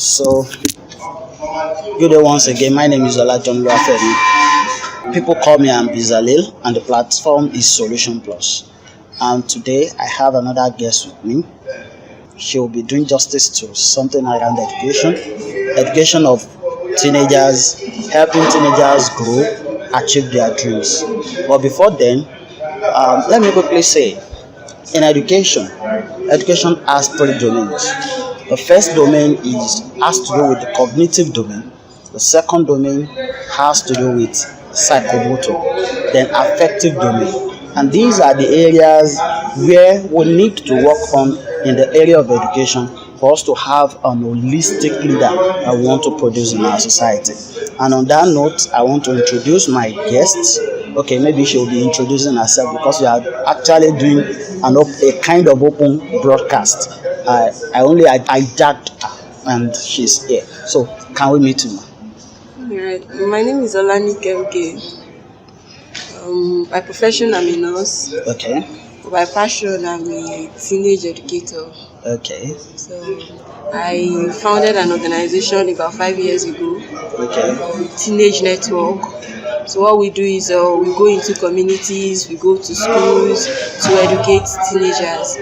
So, good day once again. My name is Oluwafemi. People call me IamBezaleel, and the platform is SolutionPlus. And today I have another guest with me. She will be doing justice to something around education of teenagers, helping teenagers grow, achieve their dreams. But before then, let me quickly say, in education has three domains. The first domain has to do with the cognitive domain. The second domain has to do with psychomotor, then affective domain. And these are the areas where we need to work on in the area of education for us to have an holistic leader that we want to produce in our society. And on that note, I want to introduce my guests. Okay, maybe she'll be introducing herself because we are actually doing a kind of open broadcast. I hijacked her and she's here. So, can we meet you? Alright, my name is Olanike. By profession, I'm a nurse. Okay. By passion, I'm a teenage educator. Okay. So, I founded an organization about 5 years ago. Okay. Teenage Network. So what we do is we go into communities, we go to schools to educate teenagers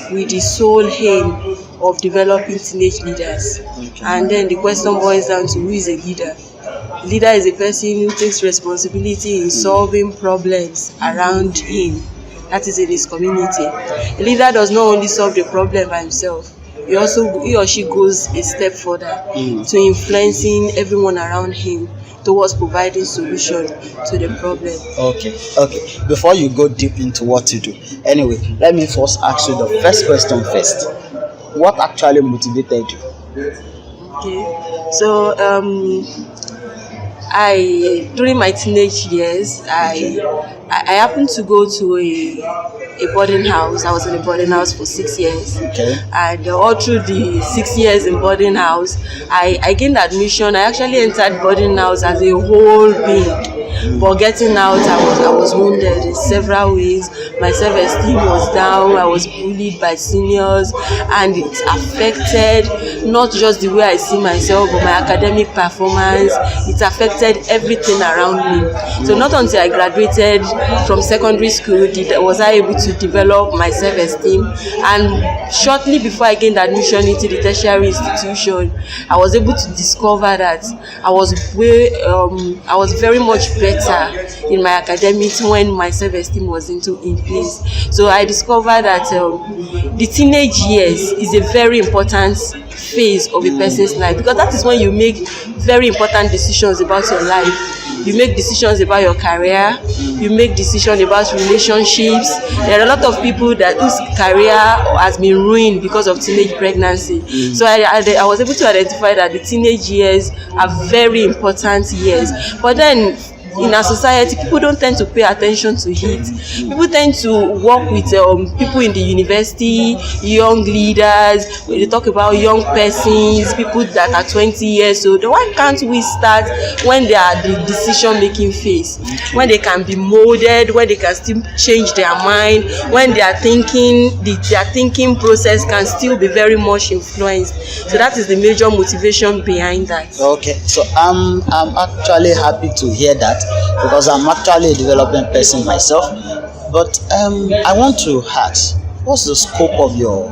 with the sole aim of developing teenage leaders. Okay. And then the question boils down to who is a leader. A leader is a person who takes responsibility in solving problems around him, that is in his community. A leader does not only solve the problem by himself, he or she goes a step further to influencing everyone around him towards providing solution to the problem. Okay. Before you go deep into what you do, anyway, let me first ask you the first question first. What actually motivated you? Okay. So during my teenage years, I happened to go to a boarding house. I was in a boarding house for 6 years. Okay. And all through the 6 years in boarding house, I gained admission. I actually entered boarding house as a whole being. But getting out, I was wounded in several ways. My self-esteem was down. I was bullied by seniors, and it affected not just the way I see myself, but my academic performance. It affected everything around me. So not until I graduated from secondary school was I able to develop my self-esteem. And shortly before I gained admission into the tertiary institution, I was able to discover that I was very much better in my academics when my self-esteem was in place. So I discovered that the teenage years is a very important phase of a person's life, because that is when you make very important decisions about your life. You make decisions about your career, you make decisions about relationships. There are a lot of people whose career has been ruined because of teenage pregnancy. So I was able to identify that the teenage years are very important years. But then in our society, people don't tend to pay attention to it. People tend to work with people in the university, young leaders. When they talk about young persons, people that are 20 years old, why can't we start when they are the decision-making phase? When they can be molded, when they can still change their mind, when their thinking process can still be very much influenced. So that is the major motivation behind that. Okay, so I'm actually happy to hear that, because I'm actually a development person myself. But I want to ask, what's the scope of your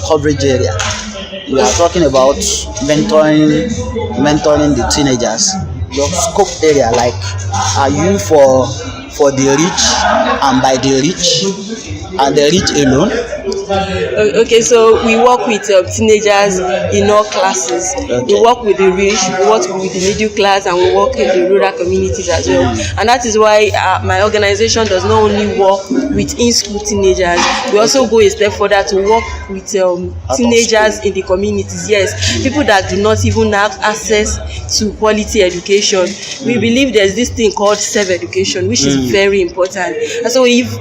coverage area? We are talking about mentoring the teenagers. Your scope area, like, are you for the rich and by the rich and the rich alone? Okay, so we work with teenagers in all classes. Okay. We work with the rich, we work with the middle class, and we work in the rural communities as well. And that is why my organization does not only work with in-school teenagers, we also go a step further to work with teenagers in the communities. Yes, people that do not even have access to quality education. We believe there's this thing called self-education, which is very important. And so if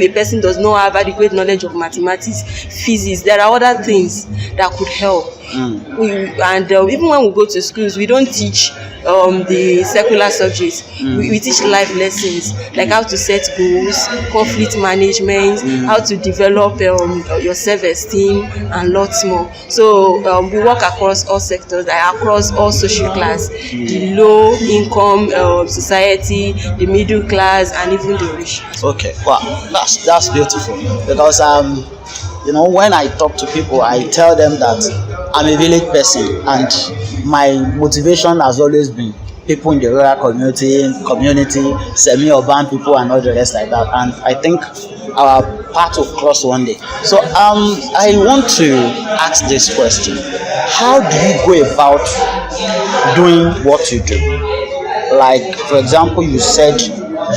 a person does not have adequate knowledge of mathematics, physics, there are other things that could help. Even when we go to schools, we don't teach the secular subjects. We teach life lessons like how to set goals, conflict management, how to develop your self-esteem, and lots more. So we work across all sectors, like across all social class, the low income society, the middle class, and even the rich. Okay, wow, that's beautiful, because when I talk to people, I tell them that I'm a village person, and my motivation has always been people in the rural community, semi-urban people, and all the rest like that. And I think our path will cross one day. So I want to ask this question: how do you go about doing what you do? Like, for example, you said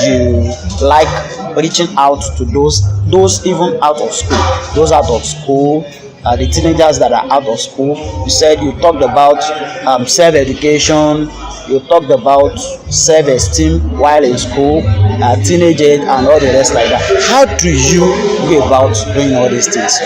you like reaching out to those even out of school, the teenagers that are out of school. You said you talked about self-education, you talked about self-esteem while in school, teenage age, and all the rest like that. How do you go about doing all these things?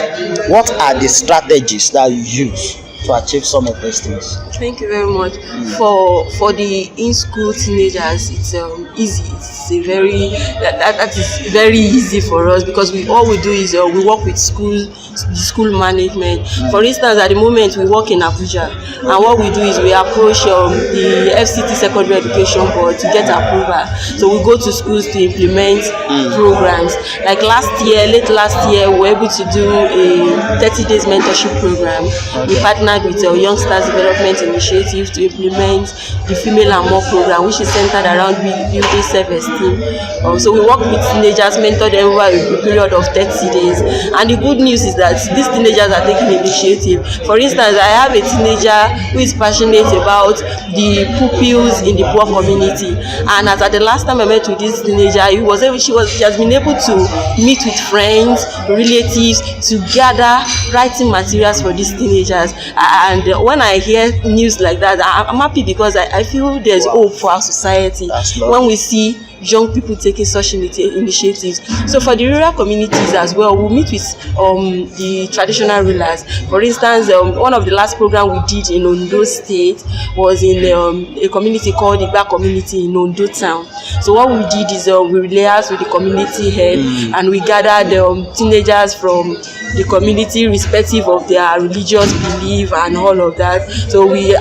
What are the strategies that you use to achieve some of those things? Thank you very much. For the in-school teenagers, it's easy. It's a very that is very easy for us, because all we do is we work with the school management. For instance, at the moment we work in Abuja, and what we do is we approach the FCT Secondary Education Board to get approval. So we go to schools to implement programs. Like late last year, we were able to do a 30 days mentorship program. We partnered with Youngsters Development Initiative to implement the Female and More program, which is centered around building self-esteem. So we work with teenagers, mentor them over a period of 30 days. And the good news is that these teenagers are taking initiative. For instance, I have a teenager who is passionate about the pupils in the poor community. And as at the last time I met with this teenager, she has been able to meet with friends, relatives, to gather writing materials for these teenagers. And when I hear news like that, I'm happy, because I feel there's hope for our society when we see young people taking such initiatives. So for the rural communities as well, we meet with the traditional rulers. For instance, one of the last program we did in Ondo State was in a community called Igba community in Ondo Town. So what we did is we liaised with the community head, and we gathered teenagers from the community, respective of their religious belief and all of that. So we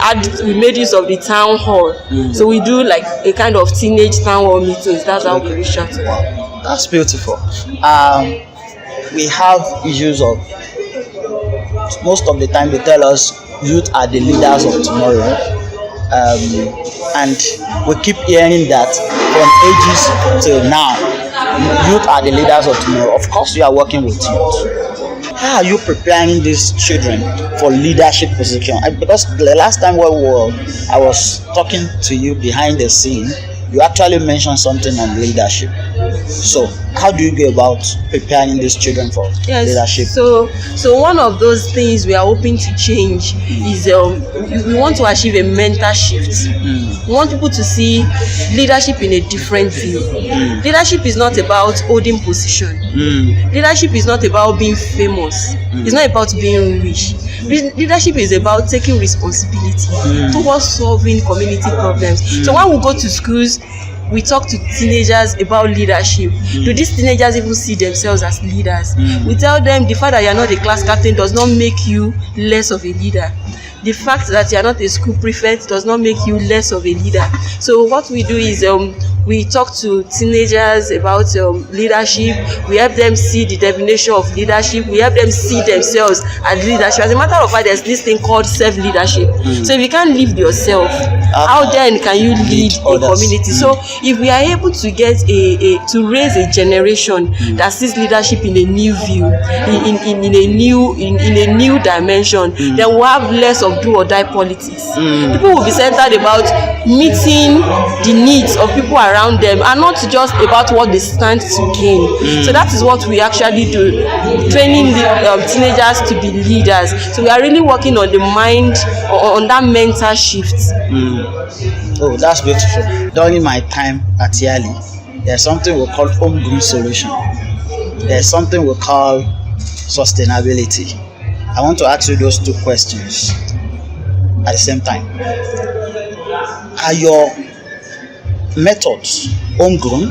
made use of the town hall. So we do like a kind of teenage town hall meetings. That's how we reach out to them. That's beautiful. We have issues of, most of the time they tell us youth are the leaders of tomorrow, and we keep hearing that from ages till now. Youth are the leaders of tomorrow. Of course, we are working with youth. How are you preparing these children for leadership position? Because the last time I was talking to you behind the scene, you actually mentioned something on leadership. So how do you go about preparing these children for leadership? So one of those things we are hoping to change is we want to achieve a mental shift. We want people to see leadership in a different view. Leadership is not about holding position. Leadership is not about being famous. It's not about being rich. Leadership is about taking responsibility towards solving community problems. So when we go to schools, we talk to teenagers about leadership. Do these teenagers even see themselves as leaders? We tell them the fact that you are not a class captain does not make you less of a leader. The fact that you are not a school prefect does not make you less of a leader. So what we do is we talk to teenagers about leadership. We help them see the definition of leadership. We help them see themselves as leadership. As a matter of fact, there's this thing called self-leadership. So if you can't lead yourself, how then can you lead a community? So if we are able to get to raise a generation that sees leadership in a new view, in a new dimension, then we'll have less of do or die politics. People will be centered about meeting the needs of people around them and not just about what they stand to gain. So that is what we actually do, training the teenagers to be leaders. So we are really working on the mind, on that mental shift. Oh, that's beautiful. During my time at Yali, there's something we call homegrown solution. There's something we call sustainability. I want to ask you those two questions at the same time. are your methods homegrown?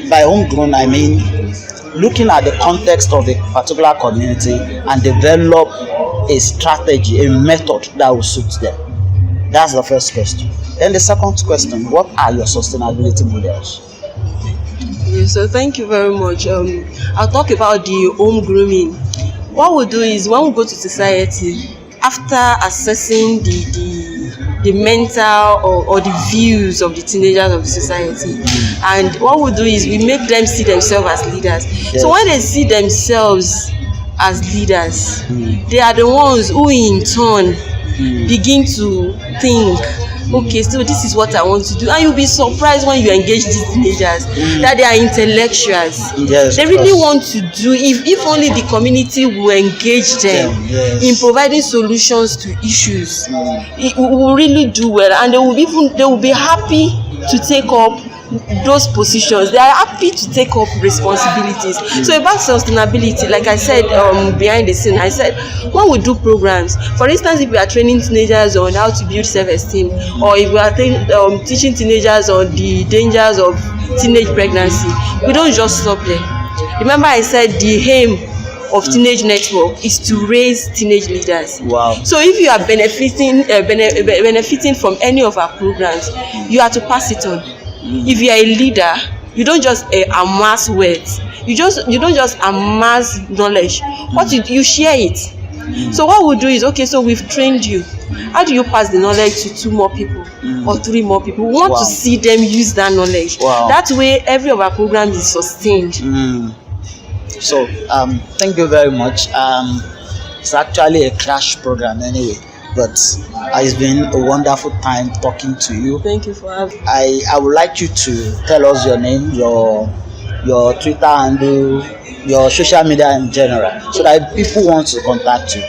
By homegrown, I mean looking at the context of a particular community and develop a strategy, a method that will suit them. That's the first question. Then the second question, what are your sustainability models? Yeah, so thank you very much. I'll talk about the home grooming. What we'll do is when we go to society, after assessing the mental or the views of the teenagers of the society, and what we'll do is we make them see themselves as leaders. Yes. So when they see themselves as leaders, they are the ones who in turn begin to think, okay, so this is what I want to do. And you'll be surprised when you engage these teenagers that they are intellectuals. Yes, they really want to do, if only the community will engage them in providing solutions to issues, it will really do well, and they will be happy to take up those positions. They are happy to take up responsibilities. So about sustainability, like I said behind the scene, I said when we do programs, for instance, if we are training teenagers on how to build self-esteem, or if we are teaching teenagers on the dangers of teenage pregnancy, we don't just stop there. Remember I said the aim of teenage network is to raise teenage leaders. Wow. So if you are benefiting from any of our programs, you have to pass it on. If you are a leader, you don't just amass words. You don't just amass knowledge. What you share it. So what we'll do is, okay, so we've trained you. How do you pass the knowledge to 2 more people or 3 more people? We want to see them use that knowledge. That way, every of our programs is sustained. So thank you very much. It's actually a crash program anyway. But it's been a wonderful time talking to you. Thank you for having me. I would like you to tell us your name, your Twitter handle, your social media in general, so that people want to contact you.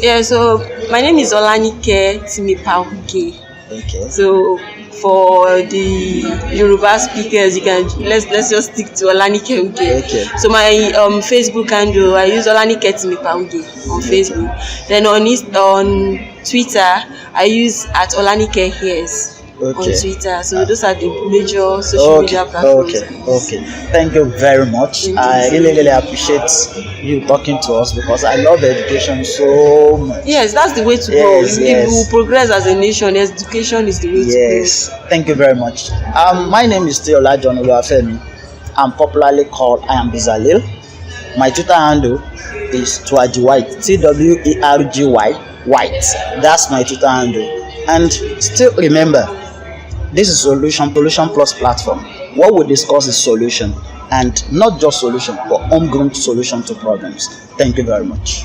Yeah, so my name is Olanike Timipa-Uge. Okay. So for the Yoruba speakers, you can let's just stick to Olanike Uge. Okay. So my Facebook handle, I use Olanike Timipa-Uge on Facebook. Then on Twitter, I use @Olanike Hears on Twitter. So those are the major social media platforms. Okay. Thank you very much. I really appreciate you talking to us, because I love education so much. Yes, that's the way to go. If we progress as a nation, education is the way to go. Yes, thank you very much. My name is still Oluwafemi. I'm popularly called IamBezaleel. My Twitter handle is Twergy White, TWERGY White. That's my Twitter handle. And still remember, this is SolutionPlus platform. What we discuss is solution, and not just solution, but homegrown solution to problems. Thank you very much.